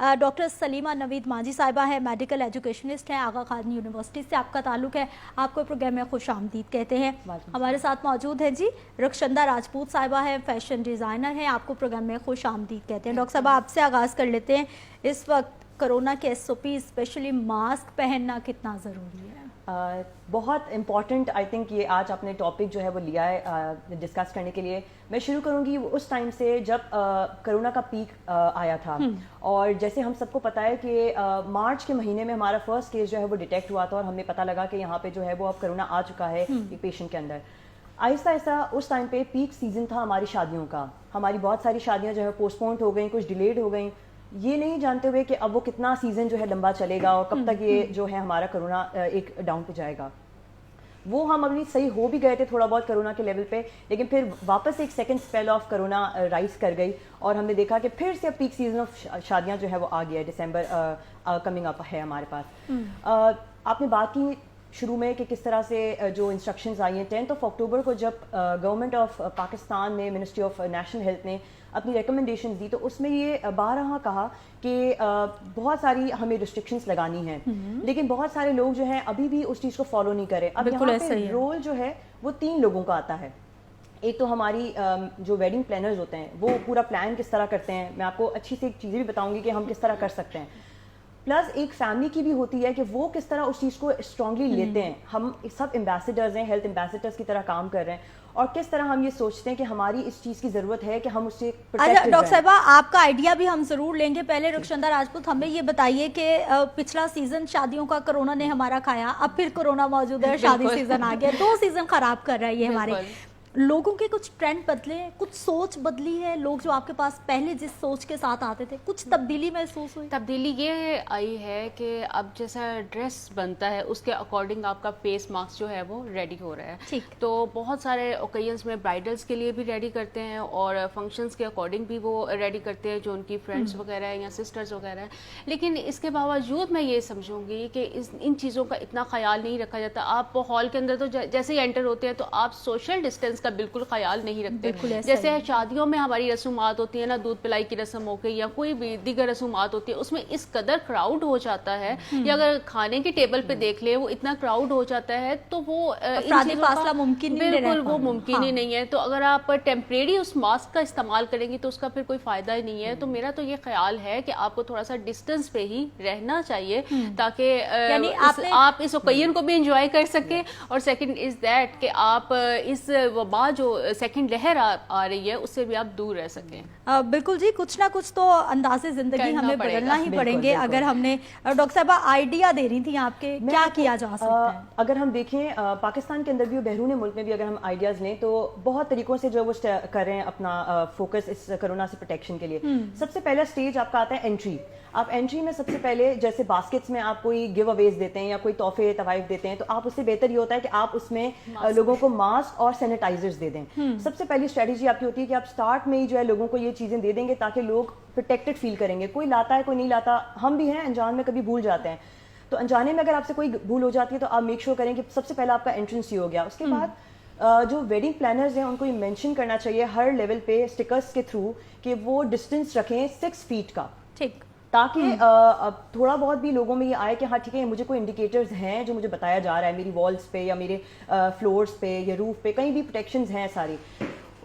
Doctor Salima Naveed Manjhi साहिबा है, medical educationist हैं, आगा खान यूनिवर्सिटी से आपका ताल्लुक है। आपको प्रोग्राम में खुश आमदीद कहते हैं। हमारे साथ मौजूद हैं जी रक्षंदा राजपूत साहिबा है, फैशन डिज़ाइनर हैं, आपको प्रोग्राम में खुश आमदीद कहते हैं। डॉक्टर साहब आपसे आगाज़ कर लेते हैं, इस वक्त कोरोना के SOP स्पेशली मास्क पहनना कितना ज़रूरी है? बहुत इम्पॉर्टेंट आई थिंक ये आज आपने टॉपिक जो है वो लिया है डिस्कस करने के लिए। मैं शुरू करूँगी उस टाइम से जब कोरोना का पीक आया था, और जैसे हम सबको पता है कि मार्च के महीने में हमारा फर्स्ट केस जो है वो डिटेक्ट हुआ था, और हमें पता लगा कि यहाँ पे जो है वो अब कोरोना आ चुका है एक पेशेंट के अंदर। आहिस्ता आहिस्ता उस टाइम पे पीक सीजन था हमारी शादियों का, हमारी बहुत सारी शादियाँ जो है पोस्टपोन्ड हो गई, कुछ डिलेड हो गई, ये नहीं जानते हुए कि अब वो कितना सीज़न जो है लंबा चलेगा और कब तक ये जो है हमारा कोरोना एक डाउन पे जाएगा। वो हम अभी सही हो भी गए थे थोड़ा बहुत कोरोना के लेवल पे, लेकिन फिर वापस एक second spell of corona rise कर गई, और हमने देखा कि फिर से पीक सीजन ऑफ शादियां जो है वो आ गया है। दिसंबर कमिंग अप है हमारे पास। आपने बात की शुरू में कि किस तरह से जो इंस्ट्रक्शंस आई हैं 10 अक्टूबर को जब गवर्नमेंट ऑफ पाकिस्तान ने, मिनिस्ट्री ऑफ नेशनल हेल्थ ने अपनी रिकमेंडेशंस दी, तो उसमें ये बारहा कहा कि बहुत सारी हमें रिस्ट्रिक्शंस लगानी हैं, लेकिन बहुत सारे लोग जो हैं अभी भी उस चीज़ को फॉलो नहीं करें। अब यहाँ पे रोल जो है वो 3 लोगों का आता है। एक तो हमारी जो वेडिंग प्लानर्स होते हैं वो पूरा प्लान किस तरह करते हैं, मैं आपको अच्छी से एक चीज़ें भी बताऊंगी कि हम किस तरह कर सकते हैं। प्लस एक फैमिली की भी होती है कि वो किस तरह उस चीज़ को स्ट्रांगली लेते हैं। हम सब एम्बेसडर्स हैं, हेल्थ एम्बेसडर्स की तरह काम कर रहे हैं, और किस तरह हम ये सोचते हैं कि हमारी इस चीज़ की ज़रूरत है कि हम उससे डॉक्टर साहिबा आपका आइडिया भी हम ज़रूर लेंगे। पहले रक्षंदा राजपूत हमें ये बताइए कि पिछला सीज़न शादियों का कोरोना ने हमारा खाया, अब फिर कोरोना मौजूद है, शादी सीज़न आ गया, 2 सीज़न ख़राब कर रहा है ये हमारे। लोगों के कुछ ट्रेंड बदले, कुछ सोच बदली है, लोग जो आपके पास पहले जिस सोच के साथ आते थे, कुछ तब्दीली महसूस हुई? तब्दीली ये आई है कि अब जैसा ड्रेस बनता है उसके अकॉर्डिंग आपका फेस मास्क जो है वो रेडी हो रहा है। ठीक। तो बहुत सारे ओकेजन्स में ब्राइडल्स के लिए भी रेडी करते हैं और फंक्शंस के अकॉर्डिंग भी वो रेडी करते हैं, जो उनकी फ्रेंड्स वगैरह हैं या सिस्टर्स वगैरह हैं। लेकिन इसके बावजूद मैं ये समझूंगी कि इन चीज़ों का इतना ख्याल नहीं रखा जाता। आप हॉल के अंदर तो जैसे ही एंटर होते हैं तो आप सोशल डिस्टेंस का बिल्कुल ख्याल नहीं रखते। जैसे शादियों में हमारी रसूमात होती है ना, दूध पिलाई की रस्म हो गई या कोई भी दीगर रसूमात होती है, उसमें इस कदर क्राउड हो जाता है, या अगर खाने की टेबल पे देख ले वो इतना क्राउड हो जाता है तो वो फासला मुमकिन बिल्कुल वो मुमकिन ही नहीं है। तो अगर आप टेम्परेरी उस मास्क का इस्तेमाल करेंगे तो उसका फिर कोई फायदा ही नहीं है। तो मेरा तो ये ख्याल है कि आपको थोड़ा सा डिस्टेंस पे ही रहना चाहिए, ताकि आप इस ओकेजन को भी एंजॉय कर सके, और सेकंड इज दैट कि आप इस वबा जो सेकंड लहर आ रही है उससे भी आप दूर रह सकें। बिल्कुल जी, कुछ ना कुछ तो अंदाज़े ज़िंदगी हमें बदलना ही पड़ेंगे। अगर हमने डॉक्टर साहबा आइडिया दे रही थी आपके, क्या किया जा सकता है? अगर हम देखें पाकिस्तान के अंदर भी और बैरून मुल्क में भी अगर हम आइडियाज़ लें तो बहुत तरीकों से जो वो कर रहे हैं अपना फोकस इस कोरोना से प्रोटेक्शन के लिए। सबसे पहला स्टेज आपका आता है एंट्री। आप एंट्री में सबसे पहले जैसे बास्केट्स में आप कोई गिव अवेज देते हैं या कोई तोहफे तवाइफ देते हैं, तो आप उससे बेहतर ये होता है कि आप उसमें लोगों को मास्क और सैनिटाइजर्स दे दें। सबसे पहली स्ट्रेटजी आपकी होती है कि आप स्टार्ट में ही जो है लोगों को ये चीज़ें दे देंगे ताकि लोग प्रोटेक्टेड फील करेंगे। कोई लाता है कोई नहीं लाता, हम भी हैं अनजान में कभी भूल जाते हैं, तो अनजाने में अगर आपसे कोई भूल हो जाती है तो आप मेक श्योर करें कि सबसे पहला आपका एंट्रेंस ये हो गया। उसके बाद जो वेडिंग प्लानर्स हैं उनको ये मेंशन करना चाहिए हर लेवल पे स्टिकर्स के थ्रू कि वो डिस्टेंस रखें 6 फीट का, ठीक, ताकि थोड़ा बहुत भी लोगों में ये आए कि हाँ ठीक है, मुझे कोई इंडिकेटर्स हैं जो मुझे बताया जा रहा है मेरी वॉल्स पे या मेरे फ्लोर्स पे या रूफ पे, कहीं भी प्रोटेक्शंस हैं सारी।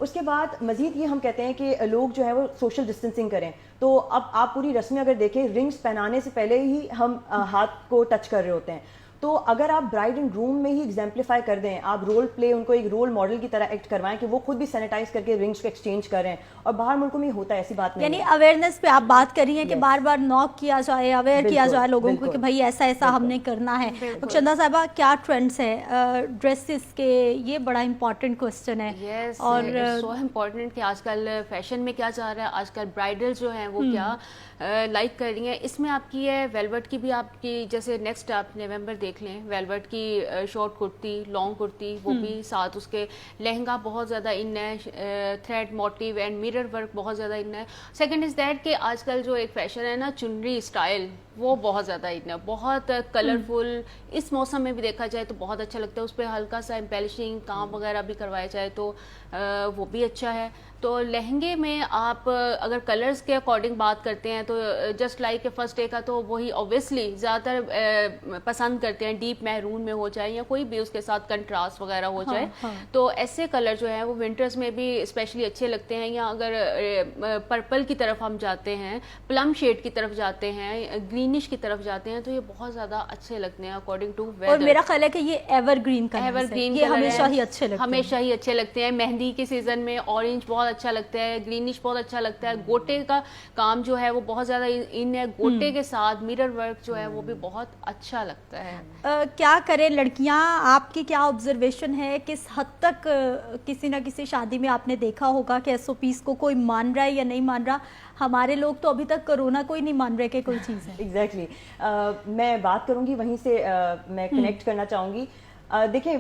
उसके बाद मजीद ये हम कहते हैं कि लोग जो है वो सोशल डिस्टेंसिंग करें। तो अब आप पूरी रस्में अगर देखें, रिंग्स पहनाने से पहले ही हम हाथ को टच कर रहे होते हैं। तो अगर आप ब्राइड एंड ग्रूम में ही एग्जाम्पलीफाई कर दें, आप रोल प्ले उनको एक रोल मॉडल की तरह एक्ट करवाएं कि वो खुद भी सैनिटाइज करके रिंग्स को एक्सचेंज करें, और बाहर मुल्कों में होता है ऐसी बात नहीं। यानी अवेयरनेस पे आप बात कर रही हैं कि बार बार नॉक किया जाए, अवेयर किया जाए लोगों को कि भाई ऐसा ऐसा हमने करना है। रक्षंदा साहिबा, क्या ट्रेंड्स है ड्रेसेस के? ये बड़ा इंपॉर्टेंट क्वेश्चन है। और सो इम्पोर्टेंट कि आजकल फैशन में क्या जा रहा है, आजकल ब्राइडल जो हैं वो क्या लाइक कर रही हैं। इसमें आपकी है वेलवेट की भी, आपकी जैसे नेक्स्ट आप नवंबर देख लें, वेलवेट की शॉर्ट कुर्ती, लॉन्ग कुर्ती, वो भी साथ उसके लहंगा बहुत ज़्यादा इन है, thread motive and mirror work बहुत ज़्यादा इन है। सेकंड इज़ दैट कि आजकल जो एक फैशन है ना चुनरी स्टाइल, वो बहुत ज़्यादा इन है, बहुत कलरफुल। इस मौसम में भी देखा जाए तो बहुत अच्छा लगता है, उस पर हल्का सा एम्पेलिशिंग काम वगैरह भी करवाया जाए तो वो भी अच्छा है। تو لہنگے میں آپ اگر کلرز کے اکارڈنگ بات کرتے ہیں تو جسٹ لائک فرسٹ ڈے کا تو وہی اوبویسلی زیادہ تر پسند کرتے ہیں ڈیپ میرون میں ہو جائے یا کوئی بھی اس کے ساتھ کنٹراسٹ وغیرہ ہو جائے. تو ایسے کلر جو ہیں وہ ونٹرز میں بھی اسپیشلی اچھے لگتے ہیں. یا اگر پرپل کی طرف ہم جاتے ہیں, پلم شیڈ کی طرف جاتے ہیں, گرینش کی طرف جاتے ہیں, تو یہ بہت زیادہ اچھے لگتے ہیں اکارڈنگ ٹو ویدر. اور میرا خیال ہے کہ یہ ایور گرین ایور گرین ہمیشہ ہی اچھے لگتے ہیں. ہمیشہ ہی اچھے لگتے ہیں. مہندی کے سیزن میں اورنج بہت اچھا لگتا ہے, گرینش بہت اچھا لگتا ہے. گوٹے کا کام جو ہے وہ بہت زیادہ ان ہے, گوٹے کے ساتھ میرر ورک جو ہے وہ بھی بہت اچھا لگتا ہے. کیا کریں لڑکیاں, آپ کی کیا آبزرویشن ہے, کس حد تک کسی نہ کسی شادی میں آپ نے دیکھا ہوگا کہ ایس او پیز کو کوئی مان رہا ہے یا نہیں مان رہا؟ ہمارے لوگ تو ابھی تک کرونا کوئی نہیں مان رہے کہ کوئی چیز ہے. ایگزیکٹلی میں بات کروں گی وہیں سے میں کنیکٹ کرنا چاہوں گی. دیکھیں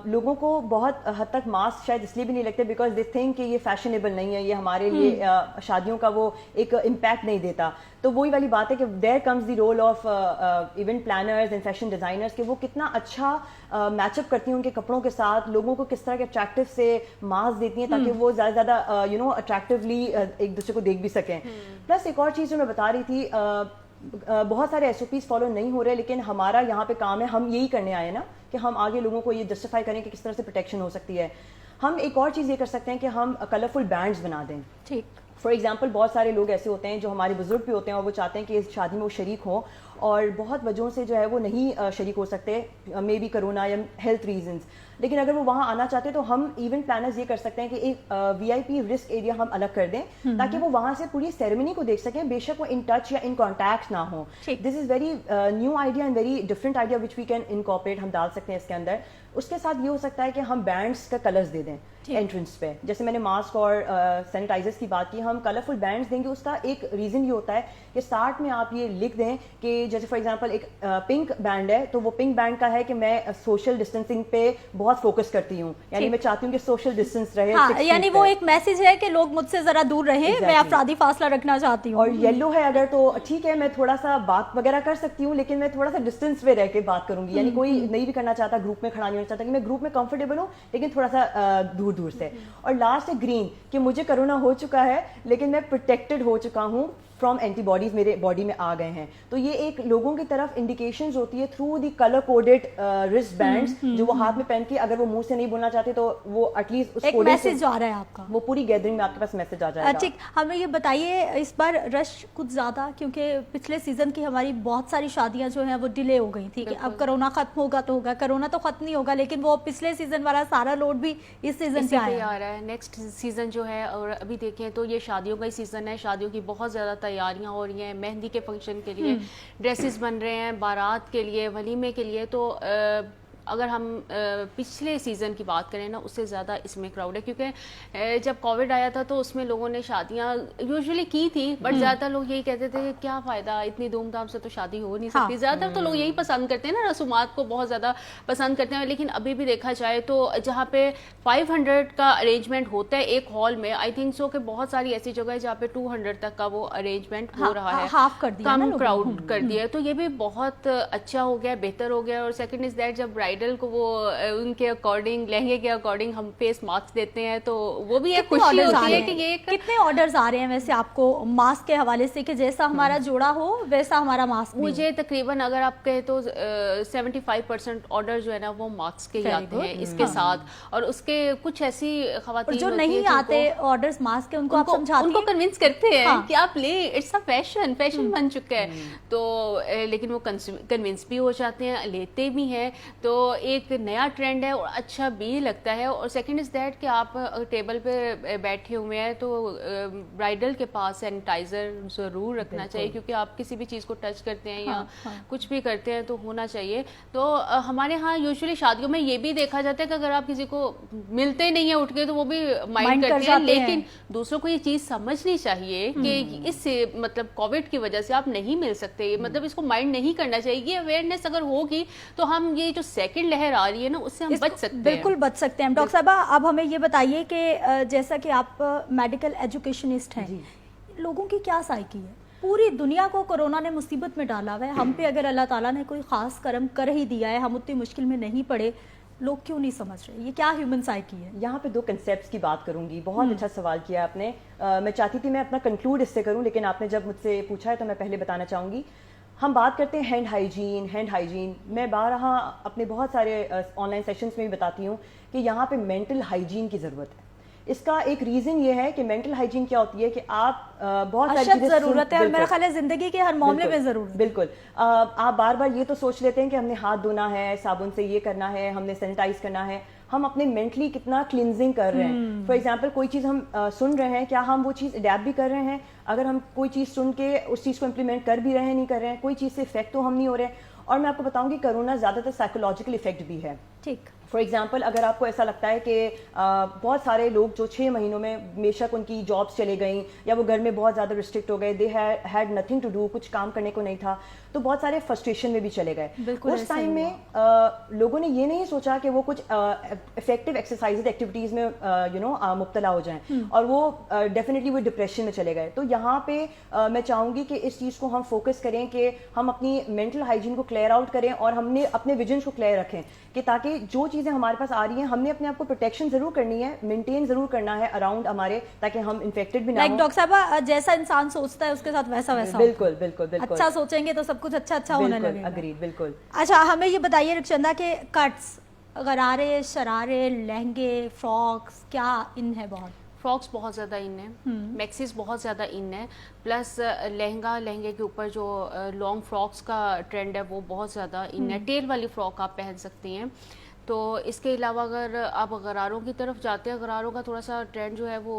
لوگوں کو بہت حد تک ماسک شاید اس لیے بھی نہیں لگتے بیکاز دے تھنک کہ یہ فیشنیبل نہیں ہے, یہ ہمارے لیے شادیوں کا وہ ایک امپیکٹ نہیں دیتا. تو وہی والی بات ہے کہ there comes the role of event planners and fashion designers کہ وہ کتنا اچھا میچ اپ کرتی ہیں ان کے کپڑوں کے ساتھ, لوگوں کو کس طرح کے اٹریکٹیو سے ماسک دیتی ہیں تاکہ وہ زیادہ زیادہ اٹریکٹیولی ایک دوسرے کو دیکھ بھی سکیں. پلس ایک اور چیز جو میں بتا رہی تھی, بہت سارے ایس او پیز فالو نہیں ہو رہے, لیکن ہمارا یہاں پہ کام ہے, ہم یہی کرنے آئے نا کہ ہم آگے لوگوں کو یہ جسٹیفائی کریں کہ کس طرح سے پروٹیکشن ہو سکتی ہے. ہم ایک اور چیز یہ کر سکتے ہیں کہ ہم کلرفل بینڈز بنا دیں. ٹھیک, فار ایگزامپل بہت سارے لوگ ایسے ہوتے ہیں جو ہمارے بزرگ بھی ہوتے ہیں اور وہ چاہتے ہیں کہ اس شادی میں وہ شریک ہوں اور بہت وجہوں سے جو ہے وہ نہیں شریک ہو سکتے, مے بی کرونا یا ہیلتھ ریزنز, لیکن اگر وہ وہاں آنا چاہتے ہیں تو ہم ایونٹ پلانرز یہ کر سکتے ہیں کہ ایک وی آئی پی رسک ایریا ہم الگ کر دیں تاکہ وہ وہاں سے پوری سیریمنی کو دیکھ سکیں, بے شک وہ ان ٹچ یا ان کانٹیکٹ نہ ہوں. This is very new idea and very different idea which we can incorporate, ہم ڈال سکتے ہیں اس کے اندر. اس کے ساتھ یہ ہو سکتا ہے کہ ہم بینڈس کا کلرز دے دیں انٹرنس پہ, جیسے میں نے ماسک اور سینیٹائزرز کی بات کی, ہم کلرفل بینڈس دیں گے. اس کا ایک ریزن یہ ہوتا ہے کہ اسٹارٹ میں آپ یہ لکھ دیں کہ جیسے فار ایگزامپل ایک پنک بینڈ ہے تو وہ پنک بینڈ کا ہے کہ میں سوشل ڈسٹینسنگ پہ بہت فوکس کرتی ہوں, یعنی میں چاہتی ہوں کہ سوشل ڈسٹینس رہے, یعنی وہ ایک میسج ہے کہ لوگ مجھ سے ذرا دور رہیں, میں افرادی فاصلہ رکھنا چاہتی ہوں. اور یلو ہے اگر تو ٹھیک ہے, میں تھوڑا سا بات وغیرہ کر سکتی ہوں لیکن میں تھوڑا سا ڈسٹینس پہ رہ کے بات کروں گی, یعنی کوئی نہیں بھی کرنا چاہتا گروپ میں کھڑا نہیں ہونا چاہتا, کہ میں گروپ میں کمفرٹیبل ہوں لیکن تھوڑا سا دور دور سے. اور لاسٹ ہے گرین, کہ مجھے کرونا ہو چکا ہے لیکن میں پروٹیکٹڈ ہو چکا ہوں فرام اینٹی باڈیز میرے باڈی میں آ گئے ہیں. تو یہ ایک لوگوں کی طرف انڈیکیشنز ہوتی ہے through the colour coded wrist bands جو وہ ہاتھ میں پہن کے, اگر وہ منہ سے نہیں بولنا چاہتے تو وہ ایٹ لیسٹ ایک میسج آ رہا ہے آپ کا, وہ پوری گیدرنگ میں آپ کے پاس میسج آ جائے گا. ٹھیک, ہمیں یہ بتائیے اس بار رش کچھ زیادہ, کیونکہ پچھلے سیزن کی ہماری بہت ساری شادیاں جو ہیں وہ ڈیلے ہو گئی تھی کہ اب کرونا ختم ہوگا تو ہوگا, کرونا تو ختم نہیں ہوگا لیکن وہ پچھلے سیزن والا سارا لوڈ بھی اس سیزن پہ آ رہا ہے. نیکسٹ سیزن جو ہے, اور ابھی دیکھیں تو یہ شادیوں کا ہی سیزن ہے, شادیوں کی بہت زیادہ تیاریاں ہو رہی ہیں, مہندی کے فنکشن کے لیے ڈریسز بن رہے ہیں, بارات کے لیے, ولیمے کے لیے. تو اگر ہم پچھلے سیزن کی بات کریں نا, اس سے زیادہ اس میں کراؤڈ ہے, کیونکہ جب کووڈ آیا تھا تو اس میں لوگوں نے شادیاں یوزولی کی تھی, بٹ زیادہ تر لوگ یہی کہتے تھے کہ کیا فائدہ, اتنی دھوم دھام سے تو شادی ہو نہیں سکتی. زیادہ تر تو لوگ یہی پسند کرتے ہیں نا, رسومات کو بہت زیادہ پسند کرتے ہیں. لیکن ابھی بھی دیکھا جائے تو جہاں پہ 500 کا ارینجمنٹ ہوتا ہے ایک ہال میں, آئی تھنک سو کہ بہت ساری ایسی جگہ ہے جہاں پہ 200 تک کا وہ ارینجمنٹ ہو رہا ہے, کم کراؤڈ کر دیا ہے. تو یہ بھی بہت اچھا ہو گیا, بہتر ہو گیا. اور سیکنڈ از دیٹ, جب برائڈل کو وہ ان کے اکارڈنگ, لہنگے کے اکارڈنگ ہم فیس ماسک دیتے ہیں تو وہ بھی ایک خوشی ہوتی ہے کہ یہ کتنے آرڈرز آ رہے ہیں ویسے آپ کو ماسک کے حوالے سے, کہ جیسا ہمارا جوڑا ہو ویسا ہمارا ماسک؟ مجھے تقریباً اگر آپ کہیں تو 75% آرڈر جو ہے نا وہ ماسک کے ہی آتے ہیں اس کے ساتھ. اور اس کے کچھ ایسی خواتین جو نہیں آتے آرڈرز ماسک کے, ان کو آپ سمجھاتے ہیں, ان کو کنونس کرتے ہیں کہ آپ لیں, اٹس اے فیشن بن چکا ہے. تو لیکن وہ کنونس بھی ہو جاتے ہیں, لیتے بھی ہیں. تو ایک نیا ٹرینڈ ہے اور اچھا بھی لگتا ہے. اور سیکنڈ از دیٹ کہ آپ ٹیبل پہ بیٹھے ہوئے ہیں تو برائڈل کے پاس سینیٹائزر ضرور رکھنا چاہیے, کیونکہ آپ کسی بھی چیز کو ٹچ کرتے ہیں یا کچھ بھی کرتے ہیں تو ہونا چاہیے. تو ہمارے ہاں یوزولی شادیوں میں یہ بھی دیکھا جاتا ہے کہ اگر آپ کسی کو ملتے نہیں ہیں اٹھ کے تو وہ بھی مائنڈ کرتے ہیں, لیکن دوسروں کو یہ چیز سمجھنی چاہیے کہ اس سے مطلب کووڈ کی وجہ سے آپ نہیں مل سکتے, مطلب اس کو مائنڈ نہیں کرنا چاہیے. یہ اویئرنیس اگر ہوگی تو ہم یہ جو سیکنڈ لہر آ رہی ہے نا اس سے ہم بچ سکتے ہیں, بالکل بچ سکتے ہیں. ڈاکٹر صاحبہ اب ہمیں یہ بتائیے کہ جیسا کہ آپ میڈیکل ایجوکیشنسٹ ہیں, لوگوں کی کیا سائیکی ہے؟ پوری دنیا کو کورونا نے مصیبت میں ڈالا ہوا ہے, ہم پہ اگر اللہ تعالیٰ نے کوئی خاص کرم کر ہی دیا ہے, ہم اتنی مشکل میں نہیں پڑے, लोग क्यों नहीं समझ रहे, ये क्या ह्यूमन साइकी है? यहाँ पे 2 कंसेप्ट्स की बात करूंगी. बहुत अच्छा सवाल किया आपने. मैं चाहती थी मैं अपना कंक्लूड इससे करूं, लेकिन आपने जब मुझसे पूछा है तो मैं पहले बताना चाहूँगी. हम बात करते हैं हैंड हाइजीन. मैं बारहा अपने बहुत सारे ऑनलाइन सेशंस में भी बताती हूँ कि यहाँ पे मेंटल हाइजीन की ज़रूरत है. इसका एक रीज़न ये है कि मेंटल हाइजीन क्या होती है कि आप बहुत सारी चीज़ें ज़रूरत है, और मेरा ख्याल है ज़िंदगी के हर मामले में ज़रूरत है. बिल्कुल. आप बार बार ये तो सोच लेते हैं कि हमने हाथ धोना है, साबुन से ये करना है, हमने सैनिटाइज करना है. हम अपने मेंटली कितना क्लिनजिंग कर रहे हैं. फॉर एग्जांपल कोई चीज़ हम सुन रहे हैं, क्या हम वो चीज़ अडेप्ट भी कर रहे हैं? अगर हम कोई चीज़ सुन के उस चीज़ को इम्प्लीमेंट कर भी रहे हैं, नहीं कर रहे हैं, कोई चीज़ से इफेक्ट तो हम नहीं हो रहे. और मैं आपको बताऊंगी कोरोना ज़्यादातर साइकोलॉजिकल इफेक्ट भी है. ठीक. फॉर एग्जाम्पल अगर आपको ऐसा लगता है कि बहुत सारे लोग जो 6 महीनों में बेशक उनकी जॉब्स चले गई या वो घर में बहुत ज़्यादा रिस्ट्रिक्ट हो गए, they had nothing to do, कुछ काम करने को नहीं था, तो बहुत सारे फ्रस्ट्रेशन में भी चले गए. उस टाइम में लोगों ने ये नहीं सोचा कि वो कुछ इफेक्टिव एक्सरसाइज एक्टिविटीज़ में मुब्तला हो जाएं और वो डेफिनेटली वो डिप्रेशन में चले गए. तो यहाँ पे मैं चाहूँगी कि इस चीज़ को हम फोकस करें कि हम अपनी मेंटल हाइजीन को क्लियर आउट करें और हमने अपने विजन को क्लियर रखें कि ताकि जो चीज़ें हमारे पास आ रही हैं हमने अपने आप को प्रोटेक्शन जरूर करनी है, मेंटेन जरूर करना है अराउंड हमारे, ताकि हम इन्फेक्टेड भी ना हो. डॉक्टर साहब, जैसा इंसान सोचता है उसके साथ वैसा वैसा. बिल्कुल बिल्कुल बिल्कुल. अच्छा सोचेंगे तो सब कुछ अच्छा होने लगेगा. अग्रीड. बिल्कुल. अच्छा, हमें ये बताइए रक्षंदा के कट्स, गरारे, शरारे, लहंगे, फ्रॉक्स क्या इन है? बहुत फ्रॉक्स बहुत ज़्यादा इन है, मैक्सीज बहुत ज़्यादा इन है, प्लस लहंगे के ऊपर जो लॉन्ग फ्रॉक्स का ट्रेंड है वो बहुत ज़्यादा इन है. टेल वाली फ्रॉक आप पहन सकती हैं. तो इसके अलावा अगर आप गरारों की तरफ जाते हैं, गरारों का थोड़ा सा ट्रेंड जो है वो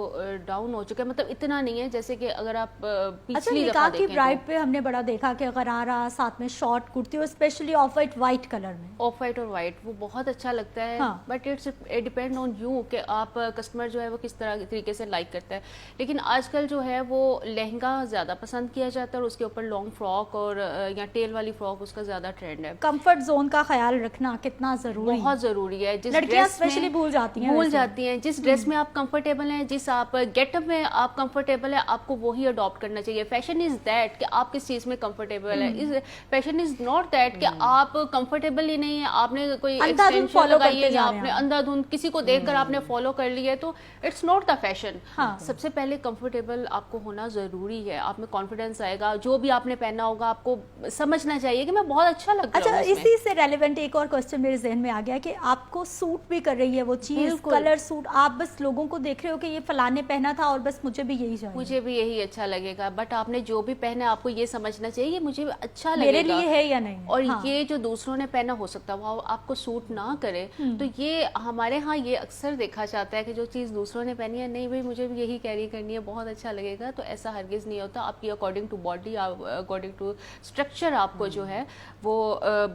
डाउन हो चुका है, मतलब इतना नहीं है जैसे कि अगर आप पिछली दफा देखें. ब्राइड पे हमने बड़ा देखा कि गरारा साथ में शॉर्ट कुर्ती और स्पेशली ऑफ वाइट कलर में, ऑफ वाइट और वाइट, वो बहुत अच्छा लगता है. But it's depend on you कि आप कस्टमर जो है वो किस तरह तरीके से लाइक करता है. लेकिन आजकल जो है वो लहंगा ज़्यादा पसंद किया जाता है और उसके ऊपर लॉन्ग फ्रॉक और या टेल वाली फ्रॉक, उसका ज़्यादा ट्रेंड है. कंफर्ट जोन का ख्याल रखना कितना ज़रूरी, बहुत ज़रूरी है. जिस लड़कियां स्पेशली भूल जाती हैं जिस ड्रेस में आप कंफर्टेबल हैं, जिस आप गेटअप में आप कंफर्टेबल है, आपको वही अडॉप्ट करना चाहिए. फैशन इज दैट कि आप किस चीज़ में कंफर्टेबल है. फैशन इज नॉट दैट कि आप कंफर्टेबल ही नहीं है, आपने कोई एक्सटेंशन लगाई है या आपने अंधाधुंध किसी को देखकर आपने फॉलो कर लिया है, तो इट्स नॉट द फैशन. सबसे पहले कंफर्टेबल आपको होना ज़रूरी है. आप में कॉन्फिडेंस आएगा, जो भी आपने पहना होगा आपको समझना चाहिए कि मैं बहुत अच्छा लग रहा हूं. अच्छा, इसी से रेलेवेंट एक और क्वेश्चन मेरे जहन में आ गया कि आपको सूट भी कर रही है वो चीज, कलर सूट, आप बस लोगों को देख रहे हो कि ये फलाने पहना था और बस मुझे भी यही चाहिए, मुझे भी यही अच्छा लगेगा. बट आपने जो भी पहना आपको ये समझना चाहिए ये मुझे अच्छा लगेगा, मेरे लिए है या नहीं. और ये जो दूसरों ने पहना हो सकता है वो आपको सूट ना करे. तो ये हमारे यहाँ ये अक्सर देखा जाता है कि जो चीज़ दूसरों ने पहनी है, नहीं भाई मुझे भी यही कैरी करनी है, बहुत अच्छा लगेगा. तो ऐसा हरगिज़ नहीं होता. आपकी according to body, according to structure आपको जो है वो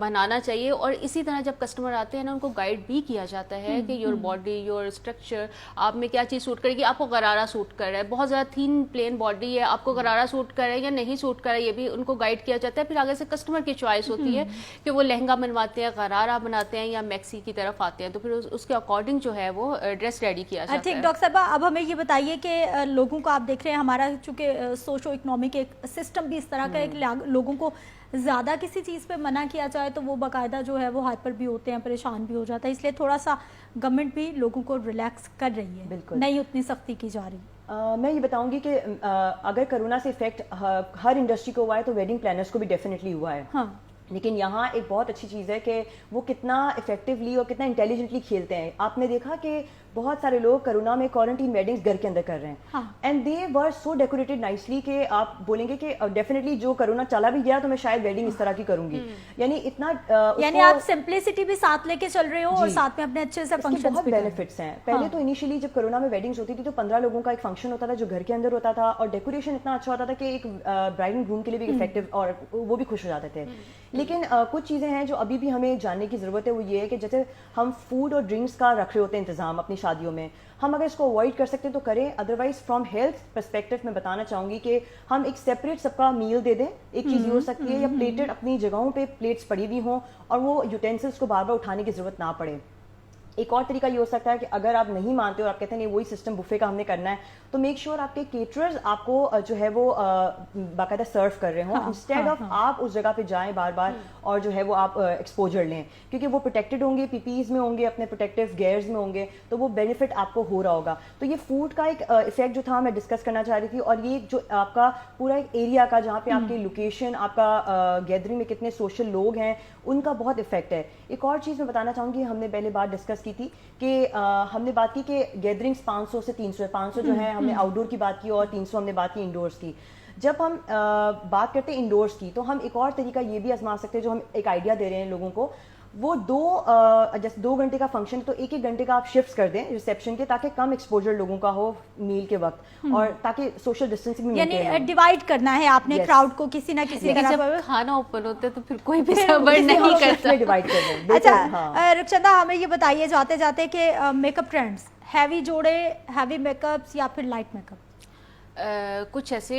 बनाना चाहिए. और इसी तरह जब कस्टमर आते हैं ना, उनको गाइड भी किया जाता है कि योर बॉडी, योर स्ट्रक्चर, आप में क्या चीज़ सूट करेगी. आपको गरारा सूट कर रहा है, बहुत ज़्यादा थिन प्लेन बॉडी है, आपको गरारा सूट कर रहा है या नहीं सूट कर रहा है, ये भी उनको गाइड किया जाता है. फिर आगे से कस्टमर की चॉइस होती है कि वो लहंगा बनवाते हैं, गरारा बनाते हैं या मैक्सी की तरफ आते हैं. तो फिर उसके अकॉर्डिंग जो है वो ड्रेस रेडी किया जाता है. ठीक डॉक्टर साहब, अब हमें ये बताइए कि लोगों को आप देख रहे हैं, हमारा चूंकि सोशो इकोनॉमिक एक सिस्टम भी इस तरह का है, लोगों को ज़्यादा किसी चीज़ पे मना किया जाए तो वो बाकायदा जो है वो हाइपर भी होते हैं, परेशान भी हो जाता है. इसलिए थोड़ा सा गवर्नमेंट भी लोगों को रिलैक्स कर रही है, नहीं उतनी सख्ती की जा रही. मैं ये बताऊंगी कि अगर कोरोना से इफेक्ट हर इंडस्ट्री को हुआ है तो वेडिंग प्लानर्स को भी डेफिनेटली हुआ है. लेकिन यहाँ एक बहुत अच्छी चीज़ है कि वो कितना इफेक्टिवली और कितना इंटेलिजेंटली खेलते हैं. आपने देखा कि बहुत सारे लोग कोरोना में क्वारंटीन वेडिंग्स घर के अंदर कर रहे हैं, and they were so decorated nicely कि आप बोलेंगे कि डेफिनेटली जो कोरोना चला भी गया तो मैं शायद वेडिंग इस तरह की करूंगी. यानी इतना यानी आप सिंप्लिसिटी भी साथ लेके चल रहे हो और साथ में अपने अच्छे से फंक्शंस बहुत बेनिफिट्स हैं. पहले तो इनिशियली जब कोरोना में वेडिंग्स होती थी तो 15 लोगों का एक फंक्शन होता था जो घर के अंदर होता था, और डेकोरेशन इतना अच्छा होता था कि एक ब्राइड एंड ग्रूम के लिए भी इफेक्टिव, और वो भी खुश हो जाते थे. लेकिन कुछ चीज़ें हैं जो अभी भी हमें जानने की ज़रूरत है. वो ये है कि जैसे हम फूड और ड्रिंक्स का रख रहे होते हैं इंतजाम अपनी शादियों में, हम अगर इसको अवॉइड कर सकते हैं तो करें. अदरवाइज फ्रॉम हेल्थ पर्सपेक्टिव में बताना चाहूँगी कि हम एक सेपरेट सबका मील दे दें. एक चीज़ ये हो सकती है, या प्लेटेड अपनी जगहों पे प्लेट्स पड़ी हुई हों और वो यूटेंसिल्स को बार बार उठाने की ज़रूरत ना पड़े. एक और तरीका ये हो सकता है कि अगर आप नहीं मानते और आप कहते हैं नहीं वही सिस्टम बुफे का हमने करना है, तो मेक श्योर आपके केटरर्स आपको जो है वो बाकायदा सर्व कर रहे हो, इंस्टेड ऑफ आप उस जगह पे जाएं बार बार और जो है वो आप एक्सपोजर लें, क्योंकि वो प्रोटेक्टेड होंगे, पीपीज में होंगे, अपने प्रोटेक्टिव गेयर्स में होंगे, तो वो बेनिफिट आपको हो रहा होगा। तो ये फूड का एक इफेक्ट जो था मैं डिस्कस करना चाह रही थी, और ये जो आपका पूरा एक एरिया का जहाँ पे आपकी लोकेशन, आपका गैदरिंग में कितने सोशल लोग हैं, उनका बहुत इफेक्ट है। एक और चीज़ मैं बताना चाहूँगी, हमने पहले बात डिस्कस की थी कि हमने बात की कि गैदरिंग्स 500 से 300 है, 500 जो है हमने आउटडोर की बात की और 300 हमने बात की इंडोर्स की। जब हम बात करते हैं इंडोर्स की, तो हम एक और तरीका ये भी आजमा सकते हैं, जो हम एक आइडिया दे रहे हैं लोगों को, वो जैसे 2 घंटे का फंक्शन, तो 1-1 घंटे का आप शिफ्ट कर दें रिसेप्शन के, ताकि कम एक्सपोजर लोगों का हो मील के वक्त, और ताकि सोशल डिस्टेंसिंग भी मेंटेन यानी हो। डिवाइड करना है आपने Yes. क्राउड को किसी ना किसी लेकिन तरह जब पर। खाना ओपन होता है तो फिर कोई भी सबर नहीं करता। डिवाइड कर दें। अच्छा बिल्कुल, हाँ। रुखसंदा, हमें ये बताइए जाते जाते कि मेकअप ट्रेंड्स, हैवी जोड़े, हैवी मेकअप्स या फिर लाइट मेकअप? कुछ ऐसी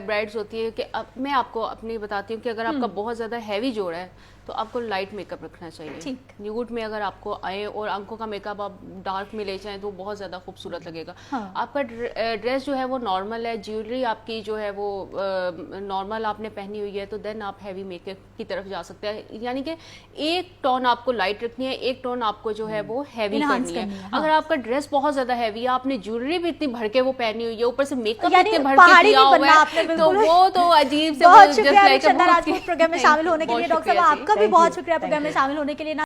ब्राइड्स होती है कि अब मैं आपको अपनी बताती हूँ कि अगर आपका बहुत ज़्यादा हैवी जोड़ा है तो आपको लाइट मेकअप रखना चाहिए। ठीक। न्यूड में अगर आपको आए और आंखों का मेकअप आप डार्क में ले जाएं तो बहुत ज़्यादा खूबसूरत लगेगा। हाँ। आपका ड्रेस जो है वो नॉर्मल है, ज्वेलरी आपकी जो है वो नॉर्मल आपने पहनी हुई है, तो देन आप हैवी मेकअप की तरफ जा सकते हैं। यानी कि एक टोन आपको लाइट रखनी है, एक टोन आपको जो है वो हैवी Enhance करनी करनी है। है, हाँ। अगर आपका ड्रेस बहुत ज़्यादा हैवी है, आपने ज्वेलरी भी इतनी भर के वो पहनी हुई है, ऊपर से मेकअप यानी इतने भर पहाड़ी के किया नहीं हुआ बनना आपने, है, तो बिल्कुल। वो तो अजीब से बहुत वो शुक्रिया just like a रुखसंदा बहुत राजपूत प्रोग्राम में शामिल होने के लिए। बहुत डॉक्टर साहब शुक्रिया जी। आपका भी Thank बहुत you. शुक्रिया Thank प्रोग्राम में you. शामिल होने के लिए।